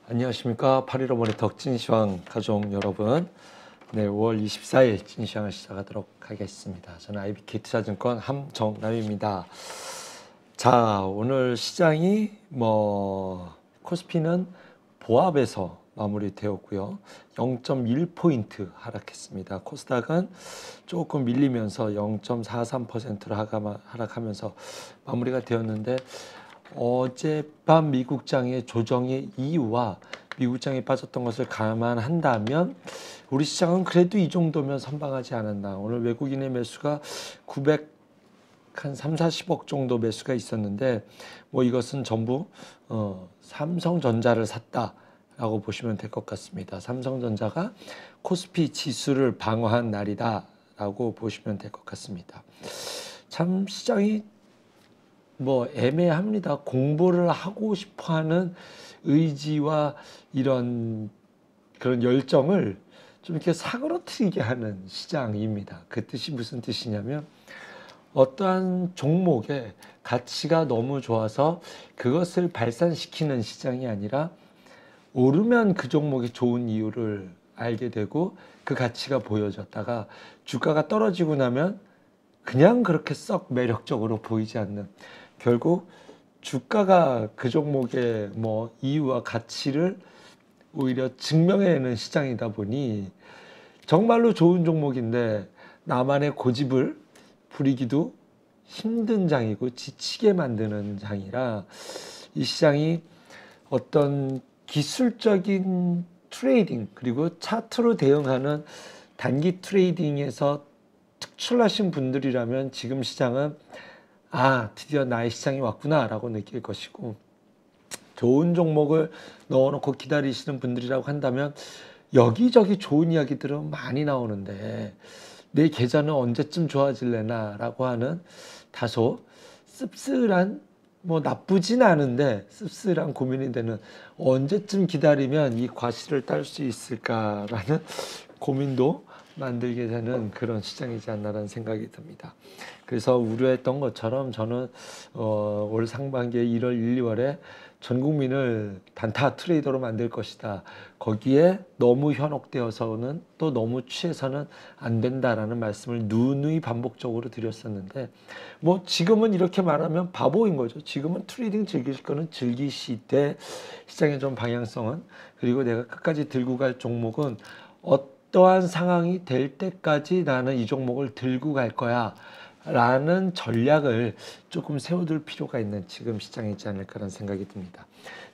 안녕하십니까. 8.15 덕진시황 가족 여러분. 네, 5월 24일 진시황을 시작하도록 하겠습니다. 저는 IBK 투자증권 함정남입니다. 자, 오늘 시장이 코스피는 보합에서 마무리되었고요. 0.1포인트 하락했습니다. 코스닥은 조금 밀리면서 0.43%로 하락하면서 마무리가 되었는데, 어젯밤 미국장의 조정의 이유와 미국장이 빠졌던 것을 감안한다면 우리 시장은 그래도 이 정도면 선방하지 않았나. 오늘 외국인의 매수가 340억 정도 매수가 있었는데 이것은 전부 삼성전자를 샀다라고 보시면 될 것 같습니다. 삼성전자가 코스피 지수를 방어한 날이다라고 보시면 될 것 같습니다. 참 시장이 애매합니다. 공부를 하고 싶어하는 의지와 이런 그런 열정을 좀 이렇게 사그러뜨리게 하는 시장입니다. 그 뜻이 무슨 뜻이냐면 어떠한 종목의 가치가 너무 좋아서 그것을 발산시키는 시장이 아니라 오르면 그 종목이 좋은 이유를 알게 되고 그 가치가 보여졌다가 주가가 떨어지고 나면 그냥 그렇게 썩 매력적으로 보이지 않는, 결국 주가가 그 종목의 이유와 가치를 오히려 증명해내는 시장이다 보니 정말로 좋은 종목인데 나만의 고집을 부리기도 힘든 장이고 지치게 만드는 장이라, 이 시장이 어떤 기술적인 트레이딩 그리고 차트로 대응하는 단기 트레이딩에서 특출나신 분들이라면 지금 시장은 드디어 나의 시장이 왔구나 라고 느낄 것이고, 좋은 종목을 넣어놓고 기다리시는 분들이라고 한다면 여기저기 좋은 이야기들은 많이 나오는데 내 계좌는 언제쯤 좋아질래나 라고 하는 다소 씁쓸한, 나쁘진 않은데 씁쓸한 고민이 되는, 언제쯤 기다리면 이 과실을 딸 수 있을까라는 고민도 만들게 되는 그런 시장이지 않나라는 생각이 듭니다. 그래서 우려했던 것처럼 저는 올 상반기에 1월, 1, 2월에 전 국민을 단타 트레이더로 만들 것이다. 거기에 너무 현혹되어서는 또 너무 취해서는 안 된다라는 말씀을 누누이 반복적으로 드렸었는데, 지금은 이렇게 말하면 바보인 거죠. 지금은 트레이딩 즐기실 거는 즐기시되 시장의 좀 방향성은, 그리고 내가 끝까지 들고 갈 종목은 어떠한 상황이 될 때까지 나는 이 종목을 들고 갈 거야 라는 전략을 조금 세워둘 필요가 있는 지금 시장이지 않을까라는 생각이 듭니다.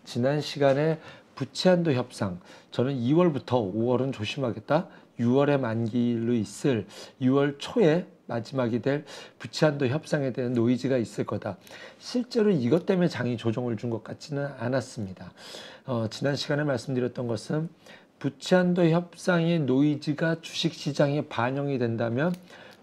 지난 시간에 부채한도 협상, 저는 2월부터 5월은 조심하겠다, 6월에 만기로 있을 6월 초에 마지막이 될 부채한도 협상에 대한 노이즈가 있을 거다. 실제로 이것 때문에 장이 조정을 준 것 같지는 않았습니다. 지난 시간에 말씀드렸던 것은 부채한도 협상의 노이즈가 주식시장에 반영이 된다면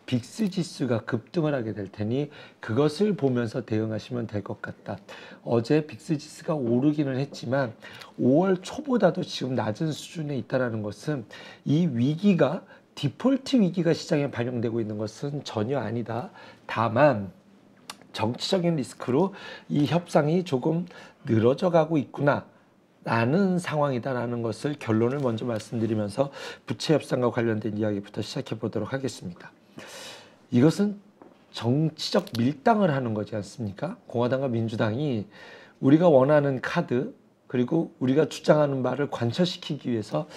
빅스 지수가 급등을 하게 될 테니 그것을 보면서 대응하시면 될 것 같다. 어제 빅스 지수가 오르기는 했지만 5월 초보다도 지금 낮은 수준에 있다는 것은 이 위기가, 디폴트 위기가 시장에 반영되고 있는 것은 전혀 아니다. 다만 정치적인 리스크로 이 협상이 조금 늘어져 가고 있구나 라는 상황이다라는 것을 결론을 먼저 말씀드리면서 부채 협상과 관련된 이야기부터 시작해 보도록 하겠습니다. 이것은 정치적 밀당을 하는 거지 않습니까? 공화당과 민주당이 우리가 원하는 카드, 그리고 우리가 주장하는 바를 관철시키기 위해서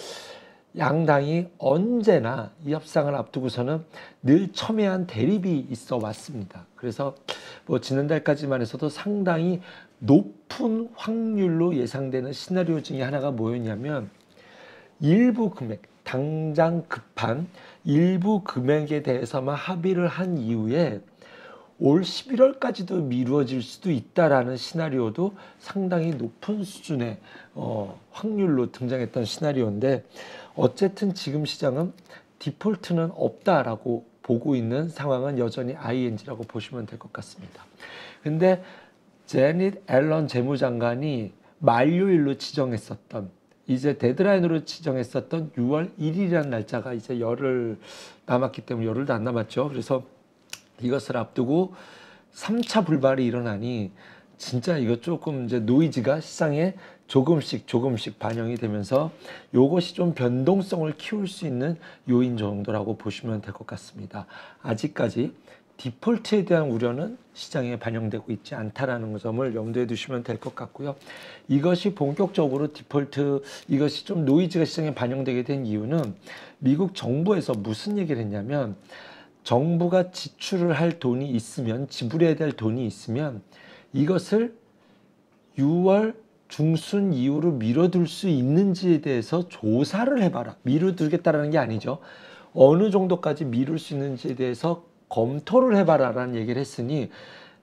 양당이 언제나 이 협상을 앞두고서는 늘 첨예한 대립이 있어 왔습니다. 그래서 지난달까지만 해서도 상당히 높은 확률로 예상되는 시나리오 중에 하나가 뭐였냐면, 일부 금액, 당장 급한 일부 금액에 대해서만 합의를 한 이후에 올 11월까지도 미루어질 수도 있다라는 시나리오도 상당히 높은 수준의 확률로 등장했던 시나리오인데, 어쨌든 지금 시장은 디폴트는 없다라고 보고 있는 상황은 여전히 ING라고 보시면 될 것 같습니다. 근데 제닛 앨런 재무장관이 만료일로 지정했었던, 이제 데드라인으로 지정했었던 6월 1일이라는 날짜가 이제 열흘 남았기 때문에, 열흘도 안 남았죠. 그래서 이것을 앞두고 3차 불발이 일어나니 진짜 이거 조금 이제 노이즈가 시장에 조금씩 조금씩 반영이 되면서 이것이 좀 변동성을 키울 수 있는 요인 정도라고 보시면 될 것 같습니다. 아직까지 디폴트에 대한 우려는 시장에 반영되고 있지 않다라는 점을 염두에 두시면 될 것 같고요. 이것이 본격적으로 디폴트, 이것이 좀 노이즈가 시장에 반영되게 된 이유는 미국 정부에서 무슨 얘기를 했냐면, 정부가 지출을 할 돈이 있으면, 지불해야 될 돈이 있으면 이것을 6월 중순 이후로 미뤄둘 수 있는지에 대해서 조사를 해봐라. 미뤄두겠다라는 게 아니죠. 어느 정도까지 미룰 수 있는지에 대해서 검토를 해봐라라는 얘기를 했으니,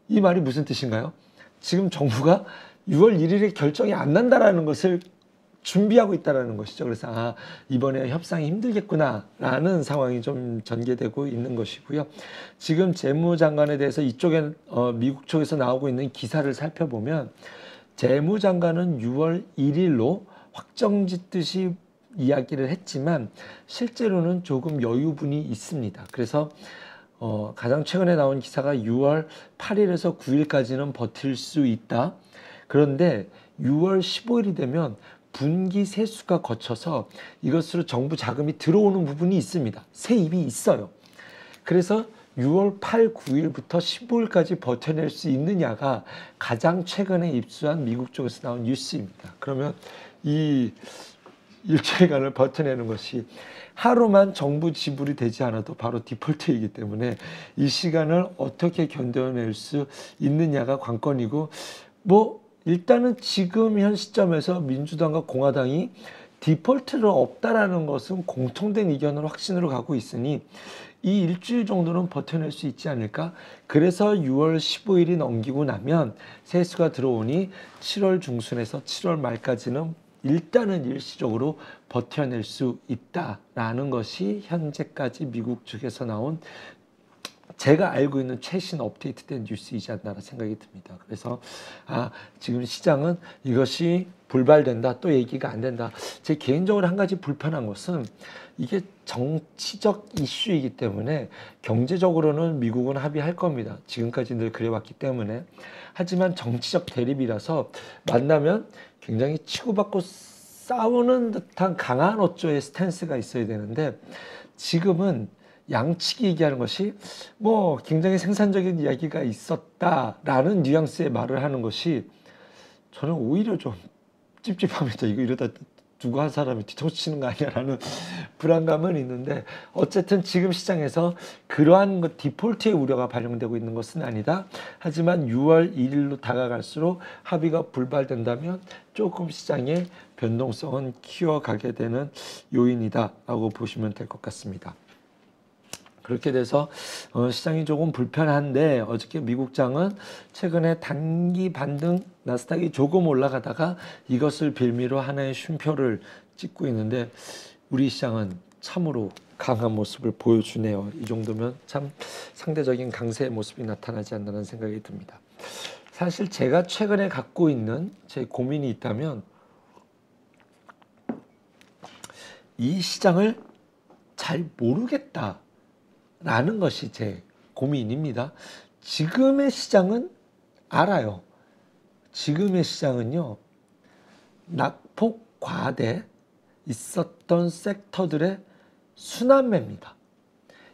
이 말이 무슨 뜻인가요? 지금 정부가 6월 1일에 결정이 안 난다라는 것을 준비하고 있다라는 것이죠. 그래서 이번에 협상이 힘들겠구나라는 상황이 좀 전개되고 있는 것이고요. 지금 재무장관에 대해서 이쪽에 미국 쪽에서 나오고 있는 기사를 살펴보면, 재무장관은 6월 1일로 확정짓듯이 이야기를 했지만 실제로는 조금 여유분이 있습니다. 그래서 가장 최근에 나온 기사가 6월 8일에서 9일까지는 버틸 수 있다. 그런데 6월 15일이 되면 분기 세수가 거쳐서 이것으로 정부 자금이 들어오는 부분이 있습니다. 세입이 있어요. 그래서 6월 8, 9일부터 15일까지 버텨낼 수 있느냐가 가장 최근에 입수한 미국 쪽에서 나온 뉴스입니다. 그러면 이 일주일간을 버텨내는 것이 하루만 정부 지불이 되지 않아도 바로 디폴트이기 때문에 이 시간을 어떻게 견뎌낼 수 있느냐가 관건이고, 일단은 지금 현 시점에서 민주당과 공화당이 디폴트는 없다라는 것은 공통된 의견으로 확신으로 가고 있으니 이 일주일 정도는 버텨낼 수 있지 않을까? 그래서 6월 15일이 넘기고 나면 세수가 들어오니 7월 중순에서 7월 말까지는 일단은 일시적으로 버텨낼 수 있다라는 것이 현재까지 미국 측에서 나온, 제가 알고 있는 최신 업데이트된 뉴스이지 않나 생각이 듭니다. 그래서 지금 시장은 이것이 불발된다, 또 얘기가 안 된다. 제 개인적으로 한 가지 불편한 것은 이게 정치적 이슈이기 때문에 경제적으로는 미국은 합의할 겁니다. 지금까지 늘 그래왔기 때문에. 하지만 정치적 대립이라서 만나면 굉장히 치고받고 싸우는 듯한 강한 어조의 스탠스가 있어야 되는데, 지금은 양측이 얘기하는 것이 굉장히 생산적인 이야기가 있었다라는 뉘앙스의 말을 하는 것이 저는 오히려 좀 찝찝합니다. 이러다 누구 한 사람이 뒤통수 치는 거 아니야라는 불안감은 있는데, 어쨌든 지금 시장에서 그러한 디폴트의 우려가 반영되고 있는 것은 아니다. 하지만 6월 1일로 다가갈수록 합의가 불발된다면 조금 시장의 변동성은 키워가게 되는 요인이다라고 보시면 될 것 같습니다. 그렇게 돼서 시장이 조금 불편한데, 어저께 미국장은 최근에 단기 반등, 나스닥이 조금 올라가다가 이것을 빌미로 하나의 쉼표를 찍고 있는데, 우리 시장은 참으로 강한 모습을 보여주네요. 이 정도면 참 상대적인 강세의 모습이 나타나지 않나는 생각이 듭니다. 사실 제가 최근에 갖고 있는 제 고민이 있다면, 이 시장을 잘 모르겠다 라는 것이 제 고민입니다. 지금의 시장은 알아요. 지금의 시장은요, 낙폭 과대 있었던 섹터들의 순환매입니다.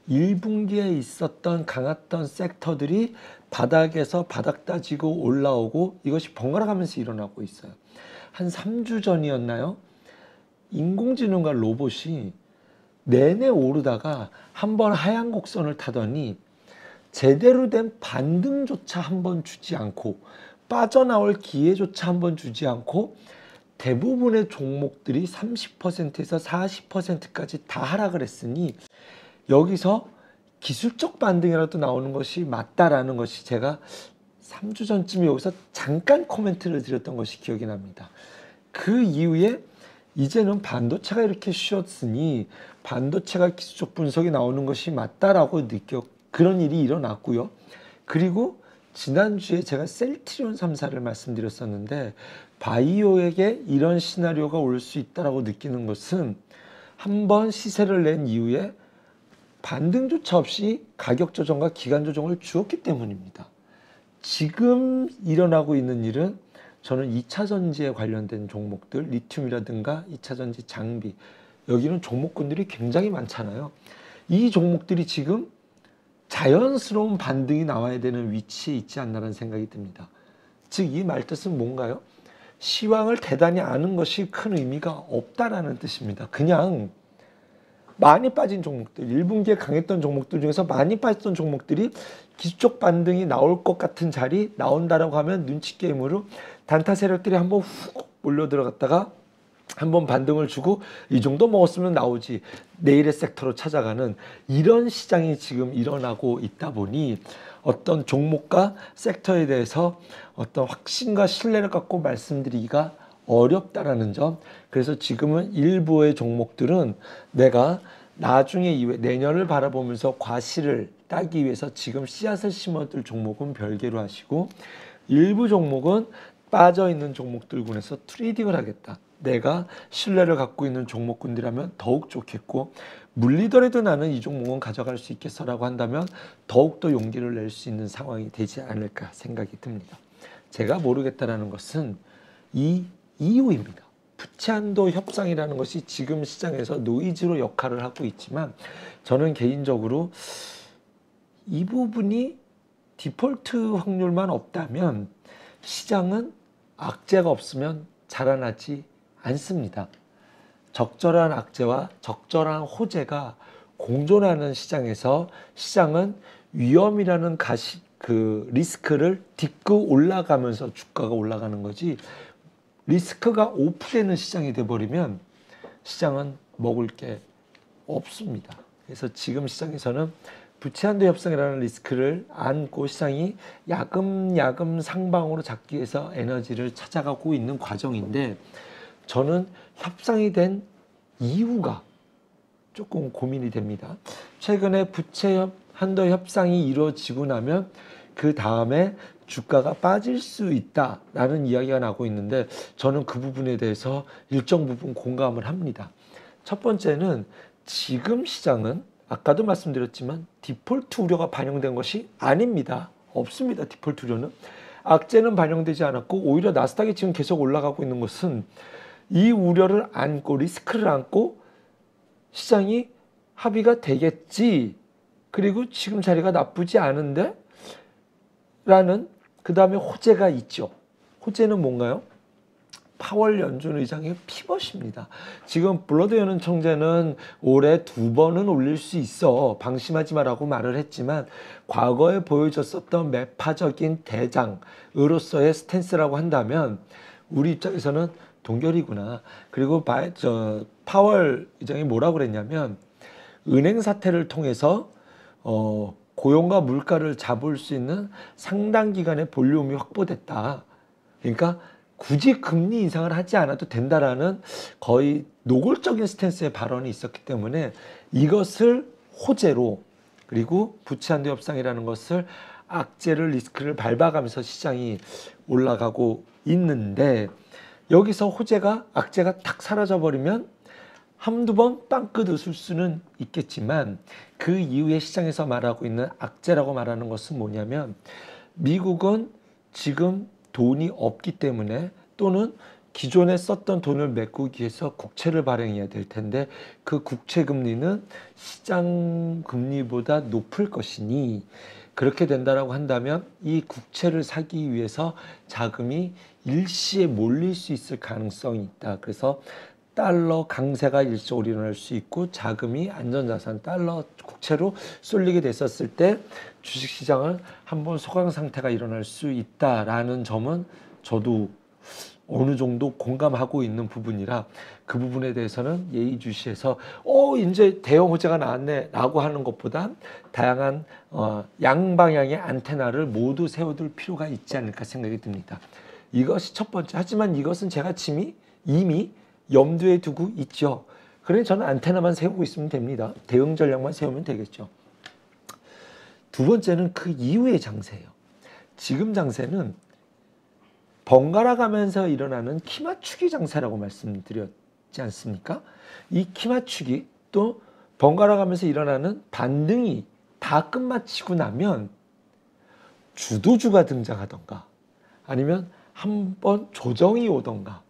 1분기에 있었던 강했던 섹터들이 바닥에서 바닥 따지고 올라오고, 이것이 번갈아 가면서 일어나고 있어요. 한 3주 전이었나요? 인공지능과 로봇이 내내 오르다가 한번 하향 곡선을 타더니 제대로 된 반등조차 한번 주지 않고, 빠져나올 기회조차 한번 주지 않고, 대부분의 종목들이 30%에서 40%까지 다 하락을 했으니, 여기서 기술적 반등이라도 나오는 것이 맞다라는 것이 제가 3주 전쯤에 여기서 잠깐 코멘트를 드렸던 것이 기억이 납니다. 그 이후에 이제는 반도체가 이렇게 쉬었으니 반도체가 기술적 분석이 나오는 것이 맞다라고 그런 일이 일어났고요. 그리고 지난주에 제가 셀트리온 3사를 말씀드렸었는데, 바이오에게 이런 시나리오가 올 수 있다라고 느끼는 것은 한번 시세를 낸 이후에 반등조차 없이 가격 조정과 기간 조정을 주었기 때문입니다. 지금 일어나고 있는 일은 저는 2차 전지에 관련된 종목들, 리튬이라든가 2차 전지 장비, 여기는 종목군들이 굉장히 많잖아요. 이 종목들이 지금 자연스러운 반등이 나와야 되는 위치에 있지 않나라는 생각이 듭니다. 즉 이 말뜻은 뭔가요? 시황을 대단히 아는 것이 큰 의미가 없다라는 뜻입니다. 그냥 많이 빠진 종목들, 1분기에 강했던 종목들 중에서 많이 빠졌던 종목들이 기술적 반등이 나올 것 같은 자리 나온다라고 하면 눈치 게임으로 단타 세력들이 한번 훅 몰려 들어갔다가 한번 반등을 주고 이 정도 먹었으면 나오지, 내일의 섹터로 찾아가는 이런 시장이 지금 일어나고 있다 보니 어떤 종목과 섹터에 대해서 어떤 확신과 신뢰를 갖고 말씀드리기가 어렵다라는 점. 그래서 지금은 일부의 종목들은 내가 나중에 이후에 내년을 바라보면서 과실을 따기 위해서 지금 씨앗을 심어둘 종목은 별개로 하시고, 일부 종목은 빠져있는 종목들군에서 트레이딩을 하겠다, 내가 신뢰를 갖고 있는 종목군이라면 더욱 좋겠고, 물리더라도 나는 이 종목은 가져갈 수 있겠어라고 한다면 더욱더 용기를 낼 수 있는 상황이 되지 않을까 생각이 듭니다. 제가 모르겠다라는 것은 이 이유입니다. 부채한도 협상이라는 것이 지금 시장에서 노이즈로 역할을 하고 있지만, 저는 개인적으로 이 부분이 디폴트 확률만 없다면 시장은 악재가 없으면 자라나지 않습니다. 적절한 악재와 적절한 호재가 공존하는 시장에서 시장은 위험이라는 리스크를 딛고 올라가면서 주가가 올라가는 거지, 리스크가 오프되는 시장이 돼버리면 시장은 먹을 게 없습니다. 그래서 지금 시장에서는 부채한도 협상이라는 리스크를 안고 시장이 야금야금 상방으로 잡기 위해서 에너지를 찾아가고 있는 과정인데, 저는 협상이 된 이유가 조금 고민이 됩니다. 최근에 부채 한도 협상이 이루어지고 나면 그 다음에 주가가 빠질 수 있다라는 이야기가 나오고 있는데, 저는 그 부분에 대해서 일정 부분 공감을 합니다. 첫 번째는 지금 시장은 아까도 말씀드렸지만 디폴트 우려가 반영된 것이 아닙니다. 없습니다. 디폴트 우려는. 악재는 반영되지 않았고, 오히려 나스닥이 지금 계속 올라가고 있는 것은 이 우려를 안고, 리스크를 안고 시장이 합의가 되겠지, 그리고 지금 자리가 나쁘지 않은데 라는 그 다음에 호재가 있죠. 호재는 뭔가요? 파월 연준 의장의 피벗입니다. 지금 블러드 연은 총재는 올해 2번은 올릴 수 있어, 방심하지 마라고 말을 했지만, 과거에 보여줬었던 매파적인 대장으로서의 스탠스라고 한다면 우리 입장에서는 동결이구나. 그리고 파월 의장이 뭐라고 그랬냐면, 은행 사태를 통해서 고용과 물가를 잡을 수 있는 상당 기간의 볼륨이 확보됐다. 그러니까 굳이 금리 인상을 하지 않아도 된다라는 거의 노골적인 스탠스의 발언이 있었기 때문에, 이것을 호재로, 그리고 부채한도 협상이라는 것을 악재를, 리스크를 밟아가면서 시장이 올라가고 있는데, 여기서 호재가, 악재가 탁 사라져버리면 한두 번 빵긋 웃을 수는 있겠지만, 그 이후에 시장에서 말하고 있는 악재라고 말하는 것은 뭐냐면, 미국은 지금 돈이 없기 때문에, 또는 기존에 썼던 돈을 메꾸기 위해서 국채를 발행해야 될 텐데, 그 국채 금리는 시장 금리보다 높을 것이니, 그렇게 된다라고 한다면 이 국채를 사기 위해서 자금이 일시에 몰릴 수 있을 가능성이 있다. 그래서 달러 강세가 일시적으로 일어날 수 있고, 자금이 안전자산 달러 국채로 쏠리게 됐었을 때 주식시장은 한번 소강 상태가 일어날 수 있다라는 점은 저도 어느 정도 공감하고 있는 부분이라, 그 부분에 대해서는 예의주시해서 이제 대형 호재가 나왔네 라고 하는 것보다 다양한 양방향의 안테나를 모두 세워둘 필요가 있지 않을까 생각이 듭니다. 이것이 첫 번째. 하지만 이것은 제가 이미 염두에 두고 있죠. 그러니 저는 안테나만 세우고 있으면 됩니다. 대응 전략만 세우면 되겠죠. 두 번째는 그 이후의 장세예요. 지금 장세는 번갈아 가면서 일어나는 키맞추기 장세라고 말씀드렸지 않습니까? 이 키맞추기, 또 번갈아 가면서 일어나는 반등이 다 끝마치고 나면 주도주가 등장하던가, 아니면 한번 조정이 오던가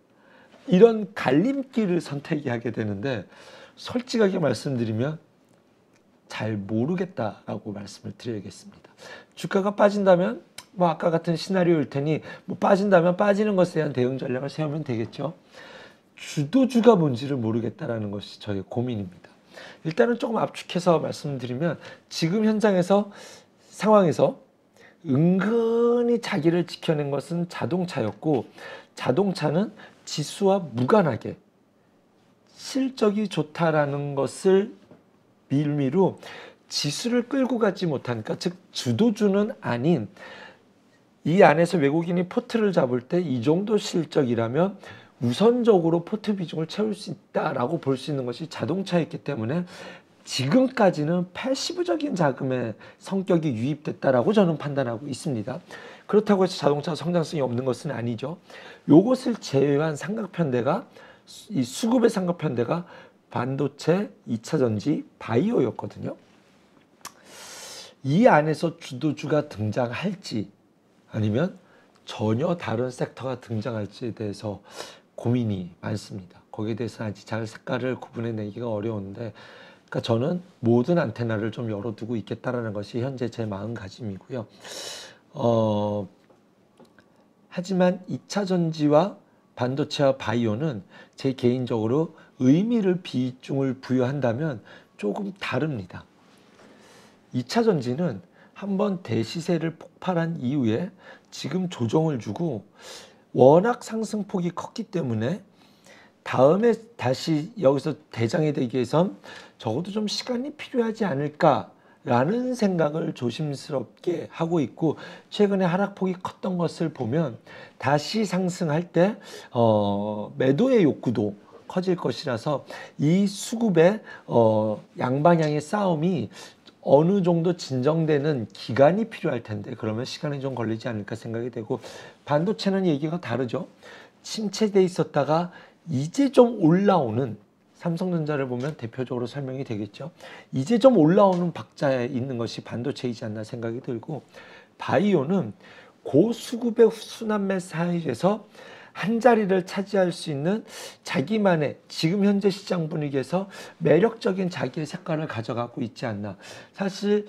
이런 갈림길을 선택하게 되는데 솔직하게 말씀드리면 잘 모르겠다라고 말씀을 드려야겠습니다. 주가가 빠진다면 뭐 아까 같은 시나리오일 테니 뭐 빠진다면 빠지는 것에 대한 대응 전략을 세우면 되겠죠. 주도주가 뭔지를 모르겠다라는 것이 저의 고민입니다. 일단은 조금 압축해서 말씀드리면 지금 현장에서 상황에서 은근히 자기를 지켜낸 것은 자동차였고 자동차는 지수와 무관하게 실적이 좋다라는 것을 빌미로 지수를 끌고 가지 못하니까 즉 주도주는 아닌 이 안에서 외국인이 포트를 잡을 때 이 정도 실적이라면 우선적으로 포트 비중을 채울 수 있다라고 볼 수 있는 것이 자동차였기 때문에 지금까지는 패시브적인 자금의 성격이 유입됐다라고 저는 판단하고 있습니다. 그렇다고 해서 자동차 성장성이 없는 것은 아니죠. 요것을 제외한 삼각편대가 이 수급의 삼각편대가 반도체, 2차전지, 바이오였거든요. 이 안에서 주도주가 등장할지 아니면 전혀 다른 섹터가 등장할지에 대해서 고민이 많습니다. 거기에 대해서는 아직 잘 색깔을 구분해내기가 어려운데 그러니까 저는 모든 안테나를 좀 열어두고 있겠다라는 것이 현재 제 마음가짐이고요. 하지만 2차 전지와 반도체와 바이오는 제 개인적으로 의미를 비중을 부여한다면 조금 다릅니다. 2차 전지는 한번 대시세를 폭발한 이후에 지금 조정을 주고 워낙 상승폭이 컸기 때문에 다음에 다시 여기서 대장이 되기 위해선 적어도 좀 시간이 필요하지 않을까라는 생각을 조심스럽게 하고 있고 최근에 하락폭이 컸던 것을 보면 다시 상승할 때 매도의 욕구도 커질 것이라서 이 수급의 양방향의 싸움이 어느 정도 진정되는 기간이 필요할 텐데 그러면 시간이 좀 걸리지 않을까 생각이 되고 반도체는 얘기가 다르죠. 침체돼 있었다가 이제 좀 올라오는 삼성전자를 보면 대표적으로 설명이 되겠죠. 이제 좀 올라오는 박자에 있는 것이 반도체이지 않나 생각이 들고 바이오는 고수급의 순환매 사이에서 한 자리를 차지할 수 있는 자기만의 지금 현재 시장 분위기에서 매력적인 자기의 색깔을 가져가고 있지 않나. 사실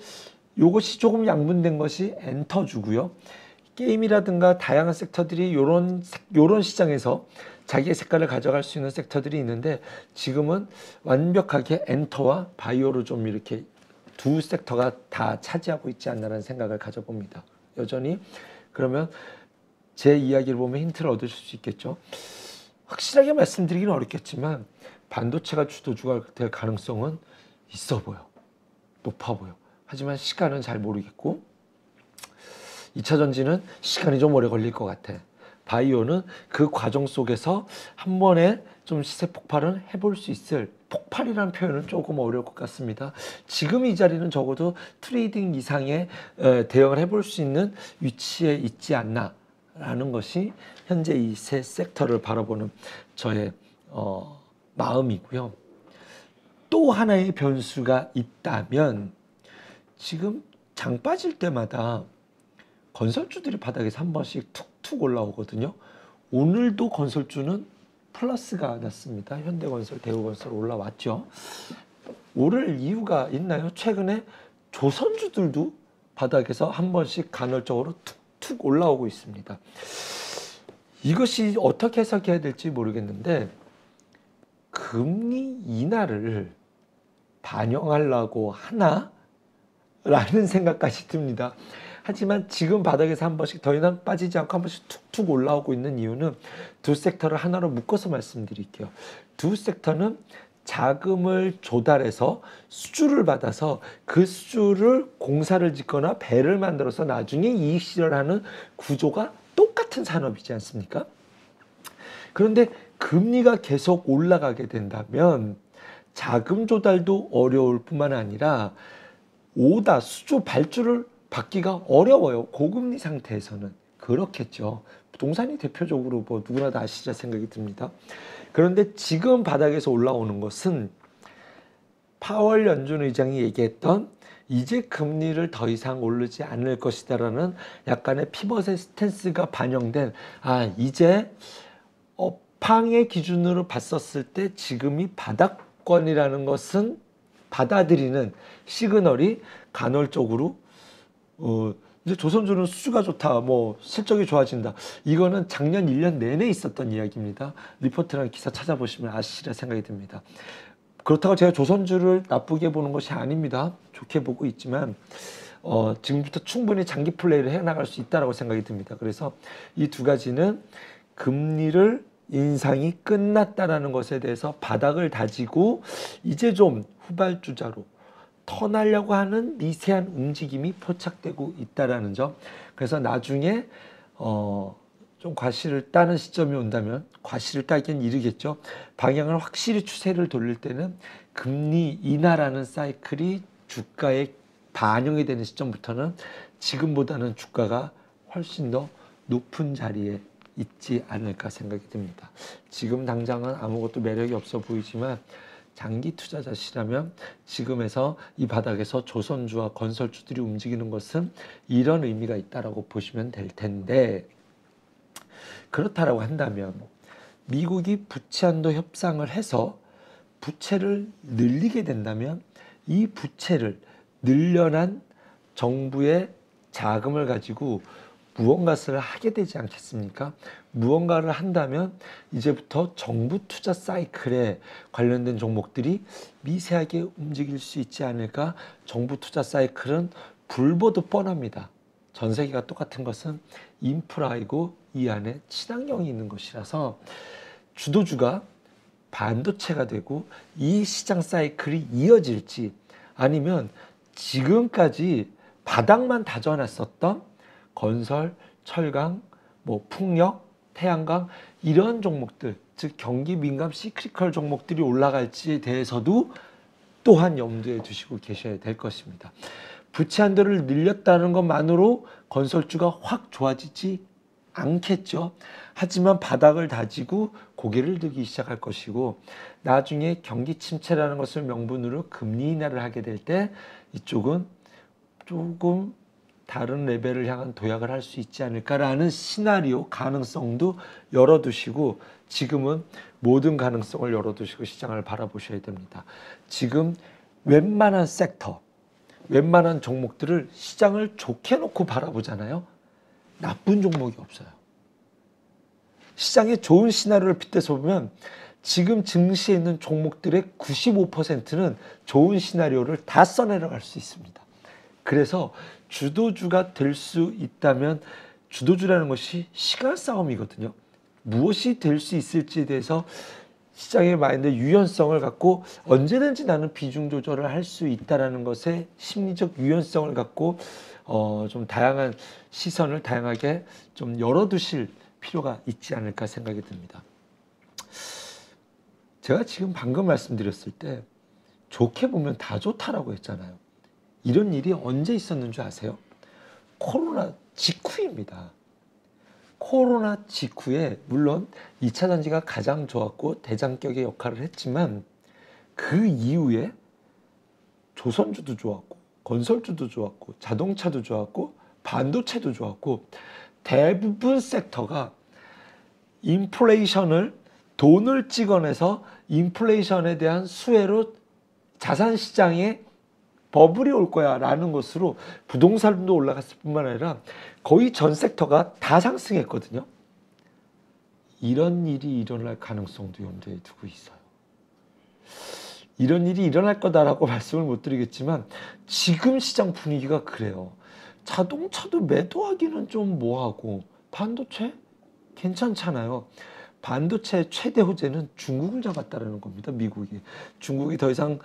이것이 조금 양분된 것이 엔터주고요. 게임이라든가 다양한 섹터들이 요런 시장에서 자기의 색깔을 가져갈 수 있는 섹터들이 있는데 지금은 완벽하게 엔터와 바이오로 좀 이렇게 두 섹터가 다 차지하고 있지 않나라는 생각을 가져봅니다. 여전히 그러면 제 이야기를 보면 힌트를 얻으실 수 있겠죠. 확실하게 말씀드리기는 어렵겠지만 반도체가 주도주가 될 가능성은 있어 보여. 높아 보여. 하지만 시간은 잘 모르겠고 2차 전지는 시간이 좀 오래 걸릴 것 같아. 바이오는 그 과정 속에서 한 번에 좀 시세 폭발은 해볼 수 있을 폭발이라는 표현은 조금 어려울 것 같습니다. 지금 이 자리는 적어도 트레이딩 이상의 대응을 해볼 수 있는 위치에 있지 않나 라는 것이 현재 이 세 섹터를 바라보는 저의 마음이고요. 또 하나의 변수가 있다면 지금 장 빠질 때마다 건설주들이 바닥에서 한 번씩 툭툭 올라오거든요. 오늘도 건설주는 플러스가 났습니다. 현대건설, 대우건설 올라왔죠. 오를 이유가 있나요? 최근에 조선주들도 바닥에서 한 번씩 간헐적으로 툭툭 올라오고 있습니다. 이것이 어떻게 해석해야 될지 모르겠는데 금리 인하를 반영하려고 하나? 라는 생각까지 듭니다. 하지만 지금 바닥에서 한 번씩 더 이상 빠지지 않고 한 번씩 툭툭 올라오고 있는 이유는 두 섹터를 하나로 묶어서 말씀드릴게요. 두 섹터는 자금을 조달해서 수주를 받아서 그 수주를 공사를 짓거나 배를 만들어서 나중에 이익 실현하는 구조가 똑같은 산업이지 않습니까? 그런데 금리가 계속 올라가게 된다면 자금 조달도 어려울 뿐만 아니라 수주 발주를 받기가 어려워요. 고금리 상태에서는. 그렇겠죠. 부동산이 대표적으로 뭐 누구나 다 아시리라 생각이 듭니다. 그런데 지금 바닥에서 올라오는 것은 파월 연준 의장이 얘기했던 이제 금리를 더 이상 오르지 않을 것이다라는 약간의 피벗의 스탠스가 반영된 이제 업황의 기준으로 봤었을 때 지금이 바닥권이라는 것은 받아들이는 시그널이 간헐적으로 이제 조선주는 수주가 좋다, 뭐 실적이 좋아진다. 이거는 작년 1년 내내 있었던 이야기입니다. 리포트랑 기사 찾아보시면 아시리라 생각이 듭니다. 그렇다고 제가 조선주를 나쁘게 보는 것이 아닙니다. 좋게 보고 있지만 지금부터 충분히 장기 플레이를 해나갈 수 있다고 생각이 듭니다. 그래서 이 두 가지는 금리를 인상이 끝났다라는 것에 대해서 바닥을 다지고 이제 좀 후발주자로 턴하려고 하는 미세한 움직임이 포착되고 있다라는 점. 그래서 나중에 좀 과실을 따는 시점이 온다면, 과실을 따기엔 이르겠죠. 방향을 확실히 추세를 돌릴 때는 금리 인하라는 사이클이 주가에 반영이 되는 시점부터는 지금보다는 주가가 훨씬 더 높은 자리에 있지 않을까 생각이 듭니다. 지금 당장은 아무것도 매력이 없어 보이지만 장기 투자자시라면 지금에서 이 바닥에서 조선주와 건설주들이 움직이는 것은 이런 의미가 있다라고 보시면 될 텐데, 그렇다라고 한다면 미국이 부채 한도 협상을 해서 부채를 늘리게 된다면 이 부채를 늘려난 정부의 자금을 가지고 무언가를 하게 되지 않겠습니까? 무언가를 한다면 이제부터 정부 투자 사이클에 관련된 종목들이 미세하게 움직일 수 있지 않을까? 정부 투자 사이클은 불보듯 뻔합니다. 전 세계가 똑같은 것은 인프라이고 이 안에 친환경이 있는 것이라서 주도주가 반도체가 되고 이 시장 사이클이 이어질지, 아니면 지금까지 바닥만 다져놨었던 건설, 철강, 뭐 풍력, 태양광 이런 종목들, 즉 경기 민감 시크리컬 종목들이 올라갈지에 대해서도 또한 염두에 두시고 계셔야 될 것입니다. 부채 한도를 늘렸다는 것만으로 건설주가 확 좋아지지 않겠죠. 하지만 바닥을 다지고 고개를 들기 시작할 것이고, 나중에 경기 침체라는 것을 명분으로 금리 인하를 하게 될 때 이쪽은 조금 다른 레벨을 향한 도약을 할 수 있지 않을까라는 시나리오 가능성도 열어두시고, 지금은 모든 가능성을 열어두시고 시장을 바라보셔야 됩니다. 지금 웬만한 섹터, 웬만한 종목들을 시장을 좋게 놓고 바라보잖아요. 나쁜 종목이 없어요. 시장에 좋은 시나리오를 빗대서 보면 지금 증시에 있는 종목들의 95%는 좋은 시나리오를 다 써내려갈 수 있습니다. 그래서 주도주가 될 수 있다면, 주도주라는 것이 시간 싸움이거든요. 무엇이 될 수 있을지에 대해서 시장의 마인드 유연성을 갖고 언제든지 나는 비중 조절을 할 수 있다는 것에 심리적 유연성을 갖고 좀 다양한 시선을 다양하게 좀 열어두실 필요가 있지 않을까 생각이 듭니다. 제가 지금 방금 말씀드렸을 때 좋게 보면 다 좋다라고 했잖아요. 이런 일이 언제 있었는 줄 아세요? 코로나 직후입니다. 코로나 직후에 물론 2차 전지가 가장 좋았고 대장격의 역할을 했지만 그 이후에 조선주도 좋았고 건설주도 좋았고 자동차도 좋았고 반도체도 좋았고, 대부분 섹터가 인플레이션을, 돈을 찍어내서 인플레이션에 대한 수혜로 자산시장에 버블이 올 거야 라는 것으로 부동산도 올라갔을 뿐만 아니라 거의 전 섹터가 다 상승했거든요. 이런 일이 일어날 가능성도 염두에 두고 있어요. 이런 일이 일어날 거다라고 말씀을 못 드리겠지만 지금 시장 분위기가 그래요. 자동차도 매도하기는 좀 뭐하고, 반도체 괜찮잖아요. 반도체 최대 호재는 중국을 잡았다는 겁니다. 미국이. 중국이 더 이상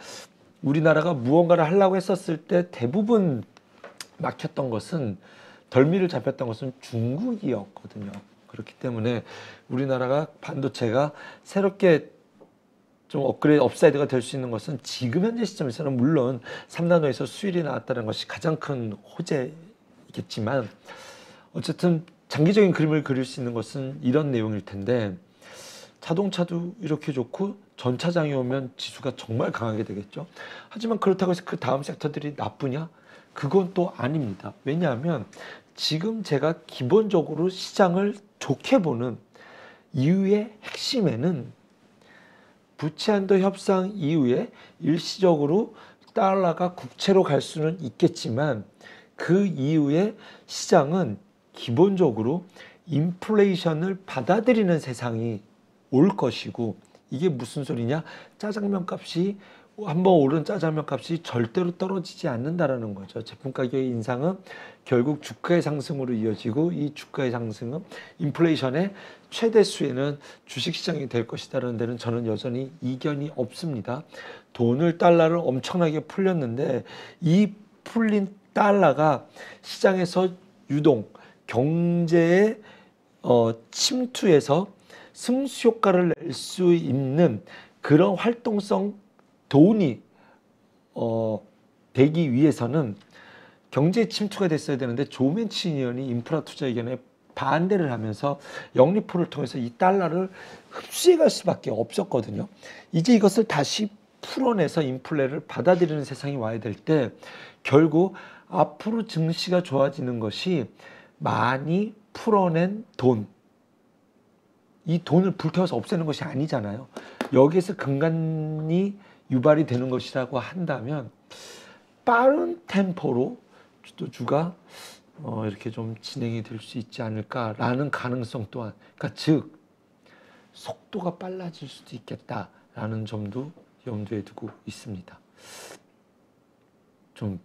우리나라가 무언가를 하려고 했었을 때 대부분 막혔던 것은, 덜미를 잡혔던 것은 중국이었거든요. 그렇기 때문에 우리나라가 반도체가 새롭게 좀 업그레이드, 업사이드가 될 수 있는 것은 지금 현재 시점에서는 물론 3나노에서 수율이 나왔다는 것이 가장 큰 호재이겠지만, 어쨌든 장기적인 그림을 그릴 수 있는 것은 이런 내용일 텐데, 자동차도 이렇게 좋고 전차장이 오면 지수가 정말 강하게 되겠죠. 하지만 그렇다고 해서 그 다음 섹터들이 나쁘냐? 그건 또 아닙니다. 왜냐하면 지금 제가 기본적으로 시장을 좋게 보는 이유의 핵심에는 부채한도 협상 이후에 일시적으로 달러가 국채로 갈 수는 있겠지만 그 이후에 시장은 기본적으로 인플레이션을 받아들이는 세상이 올 것이고, 이게 무슨 소리냐? 짜장면 값이 한번 오른 짜장면 값이 절대로 떨어지지 않는다라는 거죠. 제품 가격의 인상은 결국 주가의 상승으로 이어지고, 이 주가의 상승은 인플레이션의 최대 수혜는 주식시장이 될 것이다라는 데는 저는 여전히 이견이 없습니다. 달러를 엄청나게 풀렸는데 이 풀린 달러가 시장에서 유동, 경제의 침투에서 승수 효과를 낼 수 있는 그런 활동성 돈이 되기 위해서는 경제 침투가 됐어야 되는데, 조 맨친 의원이 인프라 투자 의견에 반대를 하면서 영리포를 통해서 이 달러를 흡수해 갈 수밖에 없었거든요. 이제 이것을 다시 풀어내서 인플레를 받아들이는 세상이 와야 될 때, 결국 앞으로 증시가 좋아지는 것이 많이 풀어낸 돈, 이 돈을 불태워서 없애는 것이 아니잖아요. 여기에서 근간이 유발이 되는 것이라고 한다면 빠른 템포로 주가 이렇게 좀 진행이 될 수 있지 않을까라는 가능성 또한, 그러니까 즉 속도가 빨라질 수도 있겠다라는 점도 염두에 두고 있습니다. 좀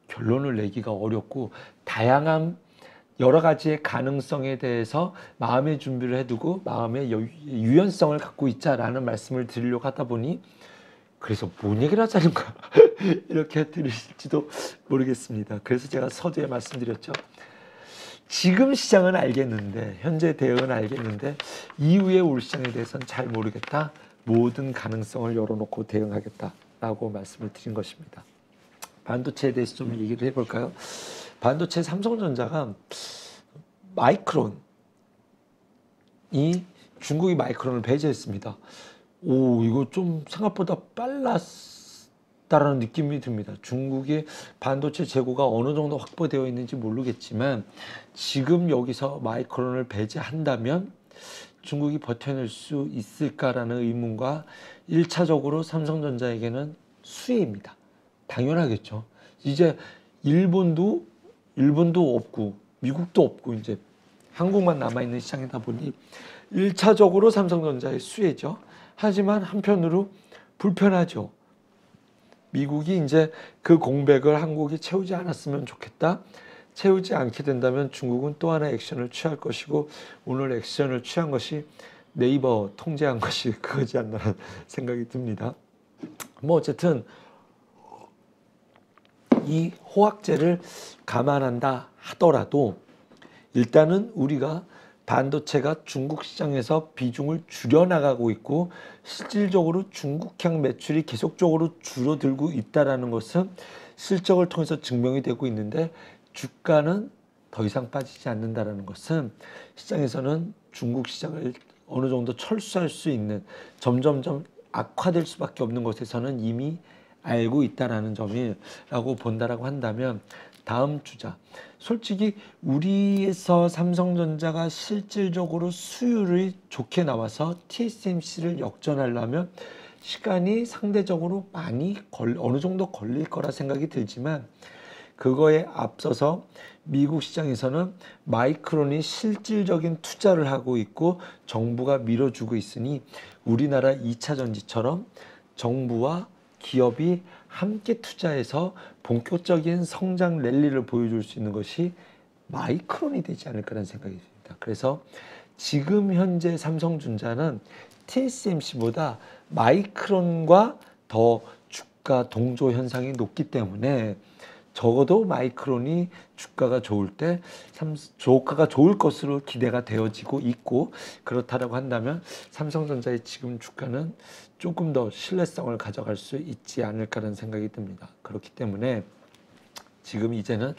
결론을 내기가 어렵고, 다양한 여러 가지의 가능성에 대해서 마음의 준비를 해두고 마음의 유연성을 갖고 있자라는 말씀을 드리려고 하다 보니, 그래서 뭔 얘기를 하자는가 이렇게 들으실지도 모르겠습니다. 그래서 제가 서두에 말씀드렸죠. 지금 시장은 알겠는데, 현재 대응은 알겠는데 이후에 올 시장에 대해서는 잘 모르겠다. 모든 가능성을 열어놓고 대응하겠다라고 말씀을 드린 것입니다. 반도체에 대해서 좀 얘기를 해볼까요? 반도체 삼성전자가 마이크론이, 중국이 마이크론을 배제했습니다. 이거 좀 생각보다 빨랐다라는 느낌이 듭니다. 중국의 반도체 재고가 어느 정도 확보되어 있는지 모르겠지만 지금 여기서 마이크론을 배제한다면 중국이 버텨낼 수 있을까라는 의문과 1차적으로 삼성전자에게는 수혜입니다. 당연하겠죠. 이제 일본도 없고 미국도 없고 이제 한국만 남아있는 시장이다 보니 1차적으로 삼성전자의 수혜죠. 하지만 한편으로 불편하죠. 미국이 이제 그 공백을 한국이 채우지 않았으면 좋겠다. 채우지 않게 된다면 중국은 또 하나 액션을 취할 것이고, 오늘 액션을 취한 것이 네이버 통제한 것이 그거지 않나라는 생각이 듭니다. 뭐 어쨌든 이 호황제를 감안한다 하더라도 일단은 우리가 반도체가 중국 시장에서 비중을 줄여나가고 있고 실질적으로 중국향 매출이 계속적으로 줄어들고 있다는 것은 실적을 통해서 증명이 되고 있는데, 주가는 더 이상 빠지지 않는다는 것은 시장에서는 중국 시장을 어느 정도 철수할 수 있는, 점점점 악화될 수밖에 없는 것에서는 이미 알고 있다라는 점이라고 본다라고 한다면, 다음 주자, 솔직히 우리에서 삼성전자가 실질적으로 수율이 좋게 나와서 TSMC를 역전하려면 시간이 상대적으로 많이 어느 정도 걸릴 거라 생각이 들지만, 그거에 앞서서 미국 시장에서는 마이크론이 실질적인 투자를 하고 있고 정부가 밀어주고 있으니, 우리나라 2차 전지처럼 정부와 기업이 함께 투자해서 본격적인 성장 랠리를 보여줄 수 있는 것이 마이크론이 되지 않을까라는 생각이 듭니다. 그래서 지금 현재 삼성전자는 TSMC보다 마이크론과 더 주가 동조 현상이 높기 때문에, 적어도 마이크론이 주가가 좋을 때 주가가 좋을 것으로 기대가 되어지고 있고, 그렇다라고 한다면 삼성전자의 지금 주가는 조금 더 신뢰성을 가져갈 수 있지 않을까라는 생각이 듭니다. 그렇기 때문에 지금 이제는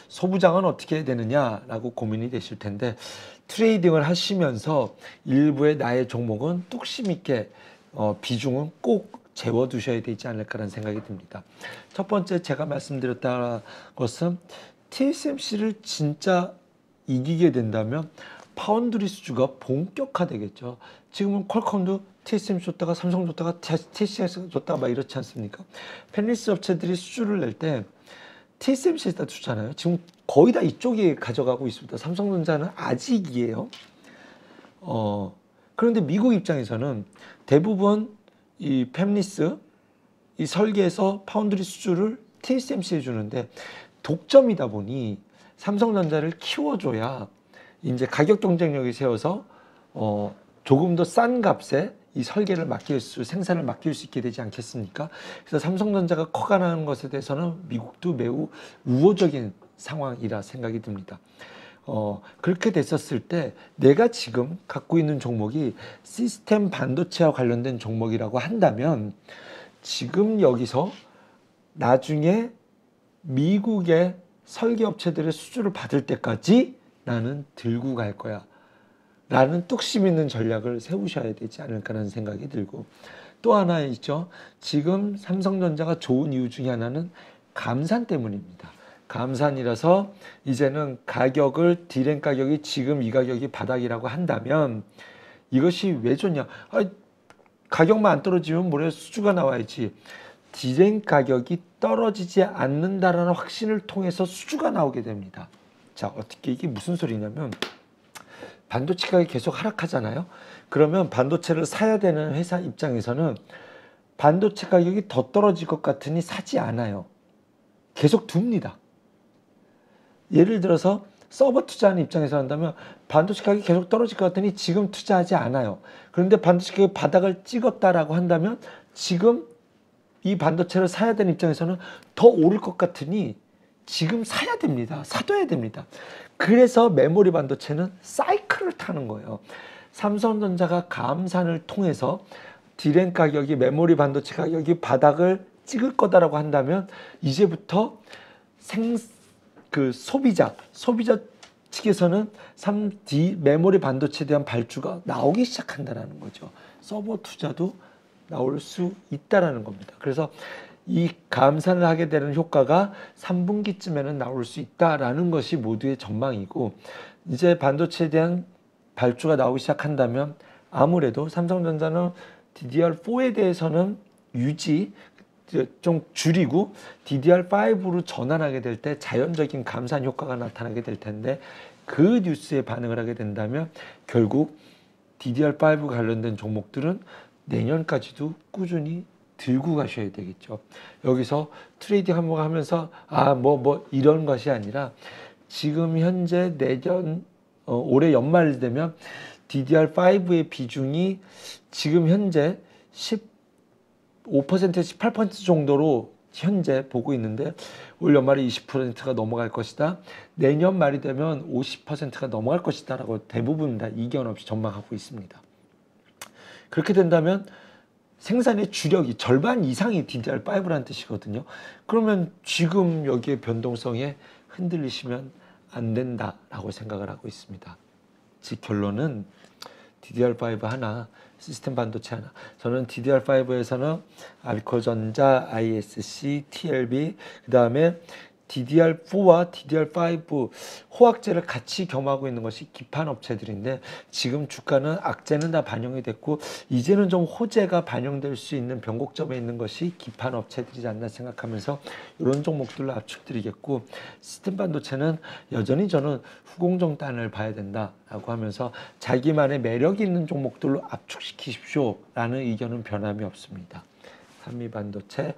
소부장은 어떻게 해야 되느냐라고 고민이 되실 텐데 트레이딩을 하시면서 일부의 나의 종목은 뚝심 있게 비중은 꼭 재워두셔야 되지 않을까라는 생각이 듭니다. 첫 번째 제가 말씀드렸던 것은 TSMC를 진짜 이기게 된다면 파운드리 수주가 본격화되겠죠. 지금은 퀄컴도 TSMC 줬다가 삼성 줬다가 TCS 줬다가 막 이렇지 않습니까? 펜리스 업체들이 수주를 낼 때 TSMC에다 주잖아요. 지금 거의 다 이쪽이 가져가고 있습니다. 삼성전자는 아직이에요. 그런데 미국 입장에서는 대부분 이 팹리스 이 설계에서 파운드리 수주를 TSMC에 주는데 독점이다 보니 삼성전자를 키워줘야 이제 가격 경쟁력이 세워서 조금 더 싼 값에 이 설계를 생산을 맡길 수 있게 되지 않겠습니까? 그래서 삼성전자가 커가는 것에 대해서는 미국도 매우 우호적인 상황이라 생각이 듭니다. 그렇게 됐었을 때 내가 지금 갖고 있는 종목이 시스템 반도체와 관련된 종목이라고 한다면 지금 여기서 나중에 미국의 설계업체들의 수주를 받을 때까지 나는 들고 갈 거야 라는 뚝심 있는 전략을 세우셔야 되지 않을까라는 생각이 들고, 또 하나 있죠. 지금 삼성전자가 좋은 이유 중에 하나는 감산 때문입니다. 감산이라서 이제는 디램 가격이 지금 이 가격이 바닥이라고 한다면 이것이 왜 좋냐? 가격만 안 떨어지면 뭐래 수주가 나와야지. 디램 가격이 떨어지지 않는다라는 확신을 통해서 수주가 나오게 됩니다. 자, 어떻게 이게 무슨 소리냐면 반도체 가격이 계속 하락하잖아요. 그러면 반도체를 사야 되는 회사 입장에서는 반도체 가격이 더 떨어질 것 같으니 사지 않아요. 계속 둡니다. 예를 들어서 서버 투자하는 입장에서 한다면 반도체 가격이 계속 떨어질 것 같으니 지금 투자하지 않아요. 그런데 반도체 가격이 바닥을 찍었다라고 한다면 지금 이 반도체를 사야 되는 입장에서는 더 오를 것 같으니 지금 사야 됩니다. 사둬야 됩니다. 그래서 메모리 반도체는 사이클을 타는 거예요. 삼성전자가 감산을 통해서 디램 가격이 메모리 반도체 가격이 바닥을 찍을 거다라고 한다면 이제부터 소비자 측에서는 메모리 반도체에 대한 발주가 나오기 시작한다는 거죠. 서버 투자도 나올 수 있다라는 겁니다. 그래서 이 감산을 하게 되는 효과가 3분기쯤에는 나올 수 있다라는 것이 모두의 전망이고, 이제 반도체에 대한 발주가 나오기 시작한다면 아무래도 삼성전자는 DDR4에 대해서는 좀 줄이고 DDR5로 전환하게 될 때 자연적인 감산 효과가 나타나게 될 텐데, 그 뉴스에 반응을 하게 된다면 결국 DDR5 관련된 종목들은 내년까지도 꾸준히 들고 가셔야 되겠죠. 여기서 트레이딩 한번 하면서 이런 것이 아니라 지금 현재 올해 연말 되면 DDR5의 비중이 지금 현재 15%에서 18% 정도로 현재 보고 있는데 올 연말에 20%가 넘어갈 것이다. 내년 말이 되면 50%가 넘어갈 것이다 라고 대부분 다 이견 없이 전망하고 있습니다. 그렇게 된다면 생산의 주력이 절반 이상이 DDR5라는 뜻이거든요. 그러면 지금 여기에 변동성에 흔들리시면 안 된다라고 생각을 하고 있습니다. 즉 결론은 DDR5 하나, 시스템 반도체 하나. 저는 DDR5에서는 알코전자, ISC, TLB, 그 다음에 DDR4와 DDR5 호악제를 같이 겸하고 있는 것이 기판 업체들인데, 지금 주가는 악재는 다 반영이 됐고 이제는 좀 호재가 반영될 수 있는 변곡점에 있는 것이 기판 업체들이지 않나 생각하면서 이런 종목들로 압축드리겠고, 시스템 반도체는 여전히 저는 후공정단을 봐야 된다라고 하면서 자기만의 매력 있는 종목들로 압축시키십시오 라는 의견은 변함이 없습니다. 한미반도체,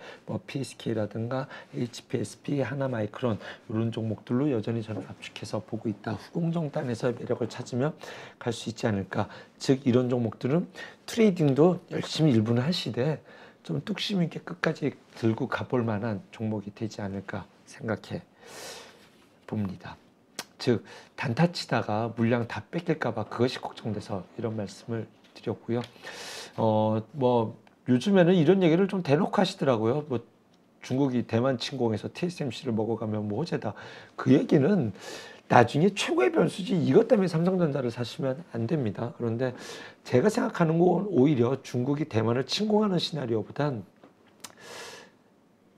PSK라든가 HPSP, 하나마이크론 이런 종목들로 여전히 저는 압축해서 보고 있다. 후공정단에서의 매력을 찾으면 갈 수 있지 않을까. 즉 이런 종목들은 트레이딩도 열심히 일부는 하시되 좀 뚝심 있게 끝까지 들고 가볼 만한 종목이 되지 않을까 생각해 봅니다. 즉 단타 치다가 물량 다 뺏길까 봐 그것이 걱정돼서 이런 말씀을 드렸고요. 요즘에는 이런 얘기를 좀 대놓고 하시더라고요. 중국이 대만 침공해서 TSMC를 먹어가면 뭐 호재다. 그 얘기는 나중에 최고의 변수지 이것 때문에 삼성전자를 사시면 안 됩니다. 그런데 제가 생각하는 건 오히려 중국이 대만을 침공하는 시나리오보단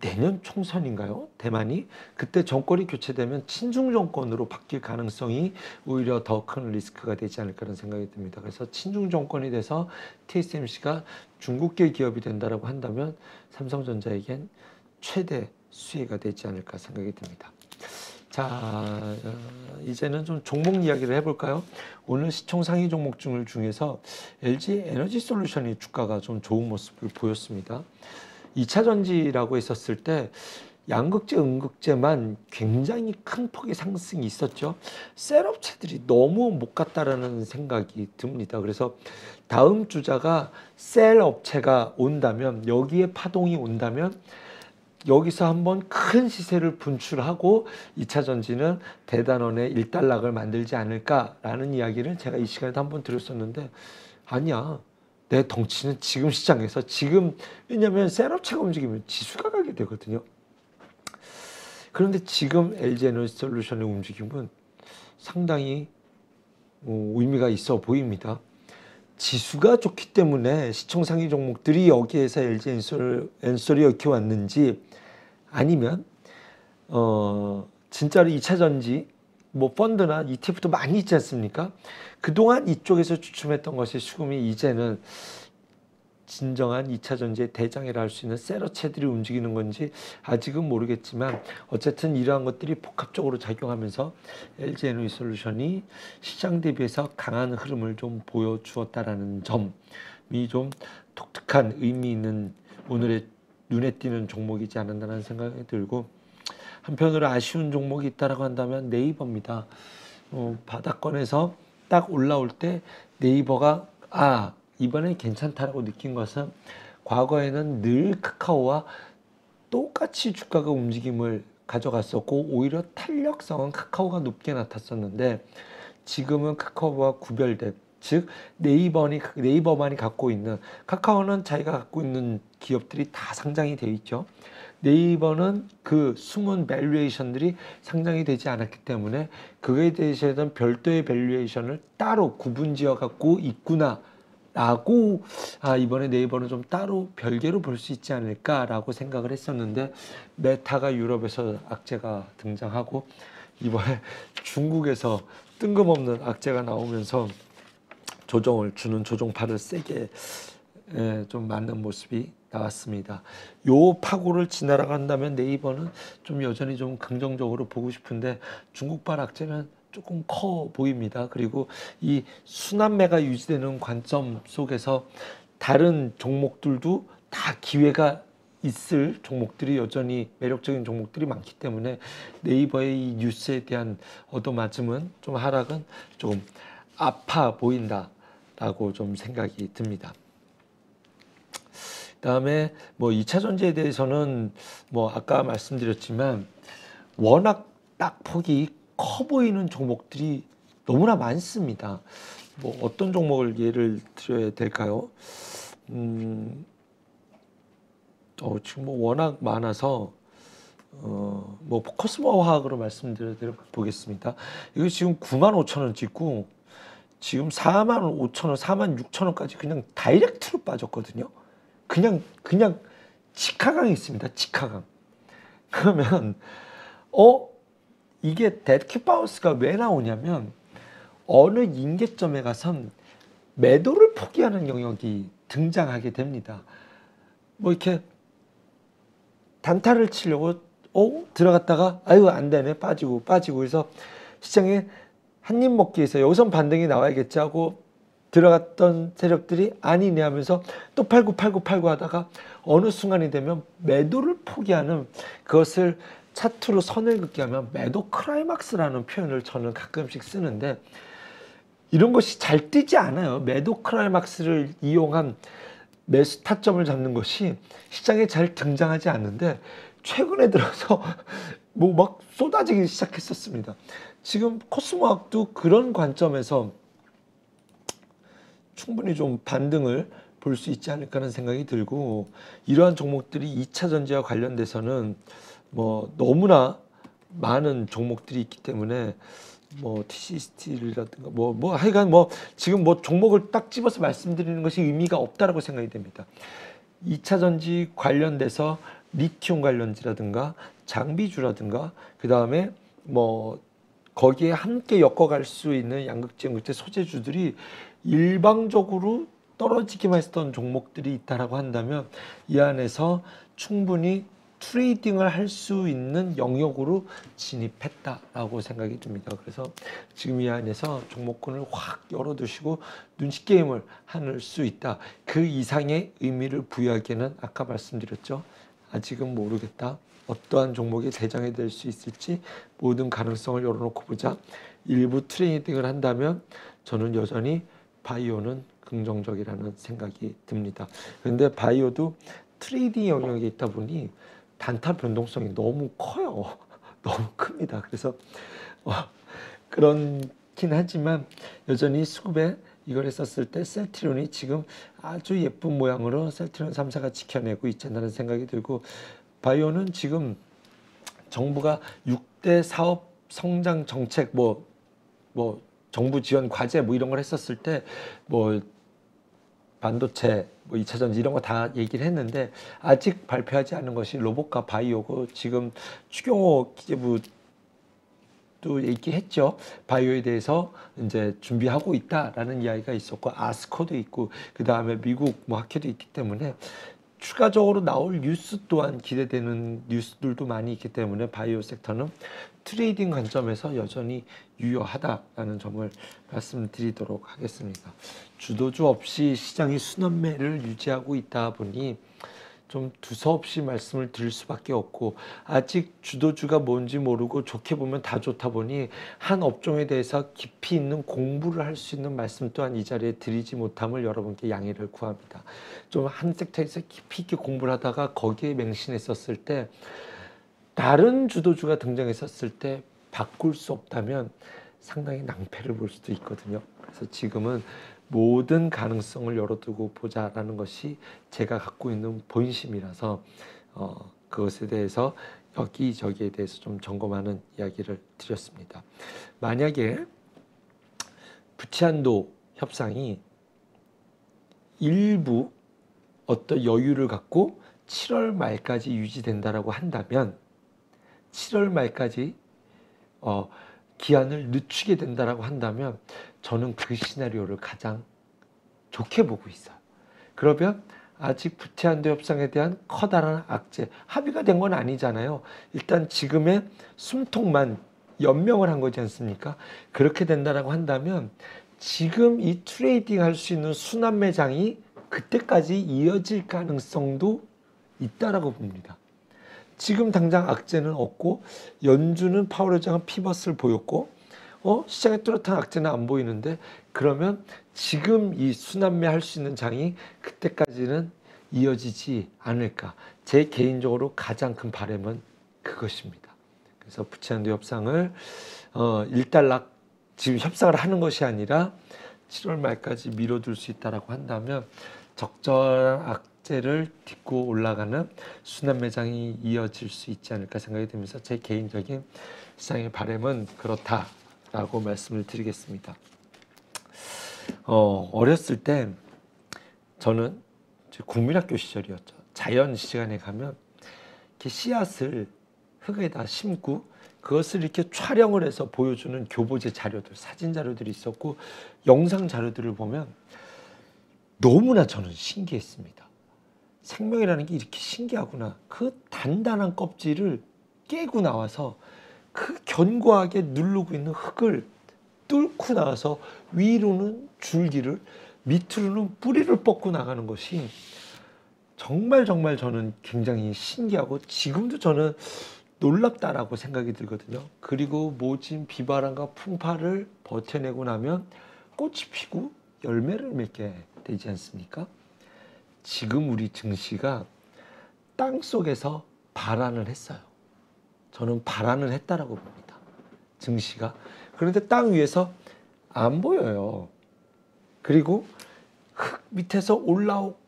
내년 총선인가요? 대만이 그때 정권이 교체되면 친중 정권으로 바뀔 가능성이 오히려 더 큰 리스크가 되지 않을까라는 생각이 듭니다. 그래서 친중 정권이 돼서 TSMC가 중국계 기업이 된다라고 한다면 삼성전자에겐 최대 수혜가 되지 않을까 생각이 듭니다. 자, 이제는 좀 종목 이야기를 해볼까요? 오늘 시총 상위 종목 중에서 LG 에너지 솔루션이 주가가 좀 좋은 모습을 보였습니다. 2차 전지라고 했었을 때 양극재, 음극재만 굉장히 큰 폭의 상승이 있었죠. 셀 업체들이 너무 못 갔다라는 생각이 듭니다. 그래서 다음 주자가 셀 업체가 온다면, 여기에 파동이 온다면 여기서 한번 큰 시세를 분출하고 2차 전지는 대단원의 일단락을 만들지 않을까라는 이야기를 제가 이 시간에도 한번 드렸었는데, 아니야. 내 덩치는 지금 시장에서 지금, 왜냐하면 셀업체가 움직이면 지수가 가게 되거든요. 그런데 지금 LG에너지솔루션의 움직임은 상당히 의미가 있어 보입니다. 지수가 좋기 때문에 시총 상위 종목들이 여기에서 LG엔솔이 이렇게 왔는지, 아니면 진짜로 2차 전지 뭐 펀드나 ETF도 많이 있지 않습니까? 그동안 이쪽에서 주춤했던 것이 수금이 이제는 진정한 2차 전지의 대장이라 할 수 있는 셀업체들이 움직이는 건지 아직은 모르겠지만, 어쨌든 이러한 것들이 복합적으로 작용하면서 LG에너지솔루션이 시장 대비해서 강한 흐름을 좀 보여주었다라는 점이 좀 독특한 의미 있는 오늘의 눈에 띄는 종목이지 않았나라는 생각이 들고, 한편으로 아쉬운 종목이 있다라고 한다면 네이버입니다. 바닥권에서 딱 올라올 때 네이버가 이번엔 괜찮다라고 느낀 것은, 과거에는 늘 카카오와 똑같이 주가가 움직임을 가져갔었고 오히려 탄력성은 카카오가 높게 나탔었는데, 지금은 카카오와 구별된, 즉 네이버만이 갖고 있는, 카카오는 자기가 갖고 있는 기업들이 다 상장이 되어 있죠. 네이버는 그 숨은 밸류에이션들이 상장이 되지 않았기 때문에 그거에 대해서는 별도의 밸류에이션을 따로 구분지어 갖고 있구나 라고, 이번에 네이버는 좀 따로 별개로 볼 수 있지 않을까라고 생각을 했었는데, 메타가 유럽에서 악재가 등장하고 이번에 중국에서 뜬금없는 악재가 나오면서 조정을 주는 조정파를 세게 좀 맞는 모습이 나왔습니다. 요 파고를 지나간다면 네이버는 좀 여전히 좀 긍정적으로 보고 싶은데, 중국발 악재는 조금 커 보입니다. 그리고 이 순환매가 유지되는 관점 속에서 다른 종목들도 다 기회가 있을 종목들이, 여전히 매력적인 종목들이 많기 때문에 네이버의 이 뉴스에 대한 얻어맞음은, 좀 하락은 조금 아파 보인다라고 좀 생각이 듭니다. 그다음에 뭐 2차 전지에 대해서는 뭐 아까 말씀드렸지만 워낙 딱 폭이 커 보이는 종목들이 너무나 많습니다. 뭐 어떤 종목을 예를 들어야 될까요? 지금 뭐 워낙 많아서 뭐 코스모 화학으로 말씀드려 보겠습니다. 이거 지금 95,000원 찍고 지금 45,000원, 46,000원까지 그냥 다이렉트로 빠졌거든요. 그냥 직하강이 있습니다. 직하강. 그러면 이게 데드캣 바운스가 왜 나오냐면, 어느 임계점에 가선 매도를 포기하는 영역이 등장하게 됩니다. 뭐 이렇게 단타를 치려고 들어갔다가 안 되네, 빠지고 해서 시장에 한 입 먹기 위해서 여기선 반등이 나와야겠지 하고 들어갔던 세력들이 아니네 하면서 또 팔고 하다가 어느 순간이 되면 매도를 포기하는, 그것을 차트로 선을 긋게 하면 매도 클라이막스라는 표현을 저는 가끔씩 쓰는데, 이런 것이 잘 뜨지 않아요. 매도 클라이막스를 이용한 매수 타점을 잡는 것이 시장에 잘 등장하지 않는데, 최근에 들어서 뭐 막 쏟아지기 시작했었습니다. 지금 코스모학도 그런 관점에서 충분히 좀 반등을 볼 수 있지 않을까 하는 생각이 들고, 이러한 종목들이 2차 전지와 관련돼서는 뭐 너무나 많은 종목들이 있기 때문에 뭐 TC 스틸이라든가 뭐 하여간 뭐 지금 뭐 종목을 딱 집어서 말씀드리는 것이 의미가 없다라고 생각이 됩니다. 2차 전지 관련돼서 리튬 관련지라든가 장비주라든가 그다음에 뭐 거기에 함께 엮어갈 수 있는 양극재, 연극재 소재주들이 일방적으로 떨어지기만 했던 종목들이 있다라고 한다면 이 안에서 충분히 트레이딩을 할 수 있는 영역으로 진입했다라고 생각이 듭니다. 그래서 지금 이 안에서 종목군을 확 열어두시고 눈치 게임을 할 수 있다. 그 이상의 의미를 부여하기에는 아까 말씀드렸죠. 아직은 모르겠다. 어떠한 종목이 대장이 될 수 있을지 모든 가능성을 열어놓고 보자. 일부 트레이딩을 한다면 저는 여전히 바이오는 긍정적이라는 생각이 듭니다. 그런데 바이오도 트레이딩 영역에 있다 보니 단타 변동성이 너무 커요. 너무 큽니다. 그래서 그렇긴 하지만 여전히 수급에 이걸 했었을 때 셀트리온이 지금 아주 예쁜 모양으로 셀트리온 3사가 지켜내고 있지 않나는 생각이 들고, 바이오는 지금 정부가 6대 사업 성장 정책 뭐 정부 지원 과제 뭐 이런 걸 했었을 때 뭐 반도체, 뭐 2차 전지 이런 거 다 얘기를 했는데 아직 발표하지 않은 것이 로봇과 바이오고, 지금 추경호 기재부도 얘기했죠. 바이오에 대해서 이제 준비하고 있다라는 이야기가 있었고, 아스코도 있고 그 다음에 미국 뭐 학회도 있기 때문에 추가적으로 나올 뉴스 또한 기대되는 뉴스들도 많이 있기 때문에 바이오 섹터는 트레이딩 관점에서 여전히 유효하다라는 점을 말씀드리도록 하겠습니다. 주도주 없이 시장이 순환매를 유지하고 있다 보니 좀 두서없이 말씀을 드릴 수밖에 없고, 아직 주도주가 뭔지 모르고 좋게 보면 다 좋다 보니 한 업종에 대해서 깊이 있는 공부를 할 수 있는 말씀 또한 이 자리에 드리지 못함을 여러분께 양해를 구합니다. 좀 한 섹터에서 깊이 있게 공부를 하다가 거기에 맹신했었을 때 다른 주도주가 등장했었을 때 바꿀 수 없다면 상당히 낭패를 볼 수도 있거든요. 그래서 지금은 모든 가능성을 열어두고 보자라는 것이 제가 갖고 있는 본심이라서 그것에 대해서 여기저기에 대해서 좀 점검하는 이야기를 드렸습니다. 만약에 부채한도 협상이 일부 어떤 여유를 갖고 7월 말까지 유지된다라고 한다면 7월 말까지 기한을 늦추게 된다라고 한다면 저는 그 시나리오를 가장 좋게 보고 있어요. 그러면 아직 부채한도 협상에 대한 커다란 악재, 합의가 된 건 아니잖아요. 일단 지금의 숨통만 연명을 한 거지 않습니까? 그렇게 된다라고 한다면 지금 이 트레이딩 할 수 있는 순환 매장이 그때까지 이어질 가능성도 있다라고 봅니다. 지금 당장 악재는 없고 연준은 파월 의장은 피벗을 보였고 시장에 뚜렷한 악재는 안 보이는데, 그러면 지금 이 순환매 할 수 있는 장이 그때까지는 이어지지 않을까. 제 개인적으로 가장 큰 바람은 그것입니다. 그래서 부채한도 협상을 일단락 지금 협상을 하는 것이 아니라 7월 말까지 미뤄둘 수 있다라고 한다면 적절한 악재를 딛고 올라가는 순환 매장이 이어질 수 있지 않을까 생각이 들면서 제 개인적인 시장의 바람은 그렇다라고 말씀을 드리겠습니다. 어렸을 때 저는 국민학교 시절이었죠. 자연 시간에 가면 이렇게 씨앗을 흙에다 심고 그것을 이렇게 촬영을 해서 보여주는 교보제 자료들, 사진 자료들이 있었고 영상 자료들을 보면 너무나 저는 신기했습니다. 생명이라는 게 이렇게 신기하구나. 그 단단한 껍질을 깨고 나와서 그 견고하게 누르고 있는 흙을 뚫고 나와서 위로는 줄기를, 밑으로는 뿌리를 뻗고 나가는 것이 정말 저는 굉장히 신기하고 지금도 저는 놀랍다라고 생각이 들거든요. 그리고 모진 비바람과 풍파를 버텨내고 나면 꽃이 피고 열매를 맺게 되지 않습니까? 지금 우리 증시가 땅 속에서 발안을 했어요. 저는 발안을 했다라고 봅니다. 증시가. 그런데 땅 위에서 안 보여요. 그리고 흙 밑에서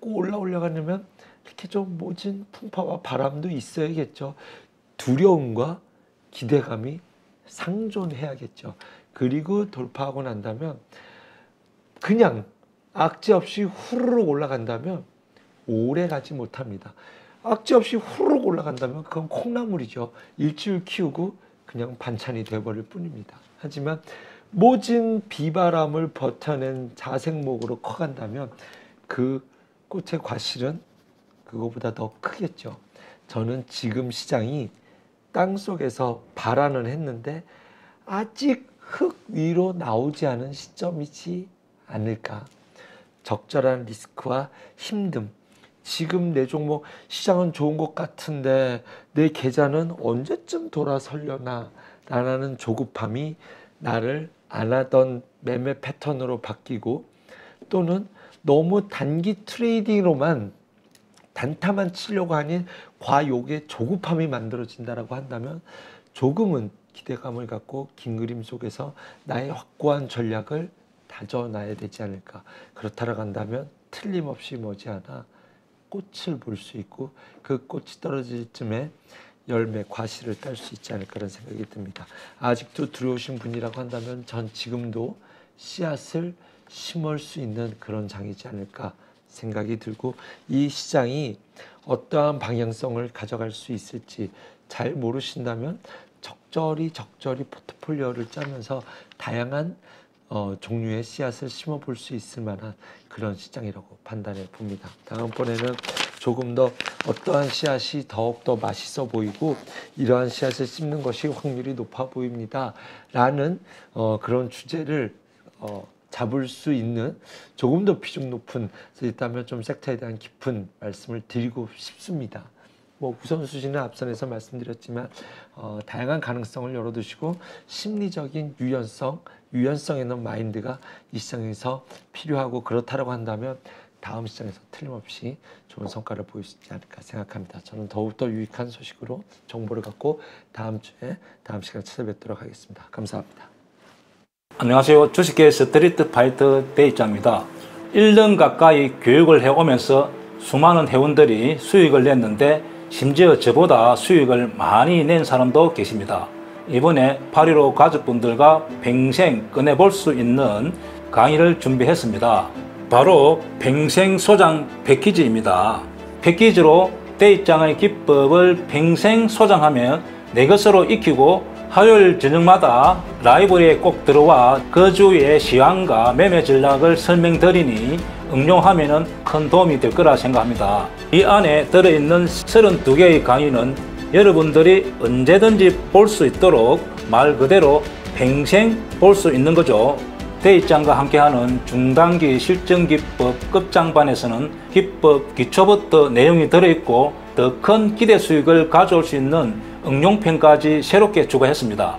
올라오려면 이렇게 좀 모진 풍파와 바람도 있어야겠죠. 두려움과 기대감이 상존해야겠죠. 그리고 돌파하고 난다면 그냥 악재 없이 후루룩 올라간다면 오래 가지 못합니다. 악재 없이 후루룩 올라간다면 그건 콩나물이죠. 일주일 키우고 그냥 반찬이 돼버릴 뿐입니다. 하지만 모진 비바람을 버텨낸 자생목으로 커간다면 그 꽃의 과실은 그거보다 더 크겠죠. 저는 지금 시장이 땅속에서 발안은 했는데 아직 흙 위로 나오지 않은 시점이지 않을까. 적절한 리스크와 힘듦. 지금 내 종목 시장은 좋은 것 같은데 내 계좌는 언제쯤 돌아서려나 라는 조급함이 나를 안 하던 매매 패턴으로 바뀌고, 또는 너무 단기 트레이딩으로만 단타만 치려고 하니 과욕의 조급함이 만들어진다라고 한다면 조금은 기대감을 갖고 긴 그림 속에서 나의 확고한 전략을 다져놔야 되지 않을까. 그렇다라고 한다면 틀림없이 머지않아 꽃을 볼 수 있고 그 꽃이 떨어질 쯤에 열매, 과실을 딸 수 있지 않을까라는 생각이 듭니다. 아직도 들어오신 분이라고 한다면 전 지금도 씨앗을 심을 수 있는 그런 장이지 않을까 생각이 들고, 이 시장이 어떠한 방향성을 가져갈 수 있을지 잘 모르신다면 적절히 포트폴리오를 짜면서 다양한 종류의 씨앗을 심어 볼 수 있을 만한 그런 시장이라고 판단해 봅니다. 다음번에는 조금 더 어떠한 씨앗이 더욱더 맛있어 보이고 이러한 씨앗을 심는 것이 확률이 높아 보입니다 라는 그런 주제를 잡을 수 있는 조금 더 비중 높은, 있다면 좀 섹터에 대한 깊은 말씀을 드리고 싶습니다. 뭐 우선순위는 앞선에서 말씀드렸지만 다양한 가능성을 열어두시고 심리적인 유연성 있는 마인드가 이 시장에서 필요하고, 그렇다라고 한다면 다음 시장에서 틀림없이 좋은 성과를 보일 수 있지 않을까 생각합니다. 저는 더욱더 유익한 소식으로 정보를 갖고 다음 시간에 찾아뵙도록 하겠습니다. 감사합니다. 안녕하세요. 주식계 스트리트 파이터 대입자입니다. 1년 가까이 교육을 해오면서 수많은 회원들이 수익을 냈는데 심지어 저보다 수익을 많이 낸 사람도 계십니다. 이번에 8.15 가족분들과 평생 꺼내볼 수 있는 강의를 준비했습니다. 바로 평생 소장 패키지입니다. 패키지로 대입장의 기법을 평생 소장하면 내 것으로 익히고 화요일 저녁마다 라이브러리에 꼭 들어와 그 주의 시황과 매매 전략을 설명드리니 응용하면 큰 도움이 될 거라 생각합니다. 이 안에 들어있는 32개의 강의는 여러분들이 언제든지 볼 수 있도록 말 그대로 평생 볼 수 있는 거죠. 대입장과 함께하는 중단기 실전기법 끝장반에서는 기법 기초부터 내용이 들어있고 더 큰 기대 수익을 가져올 수 있는 응용편까지 새롭게 추가했습니다.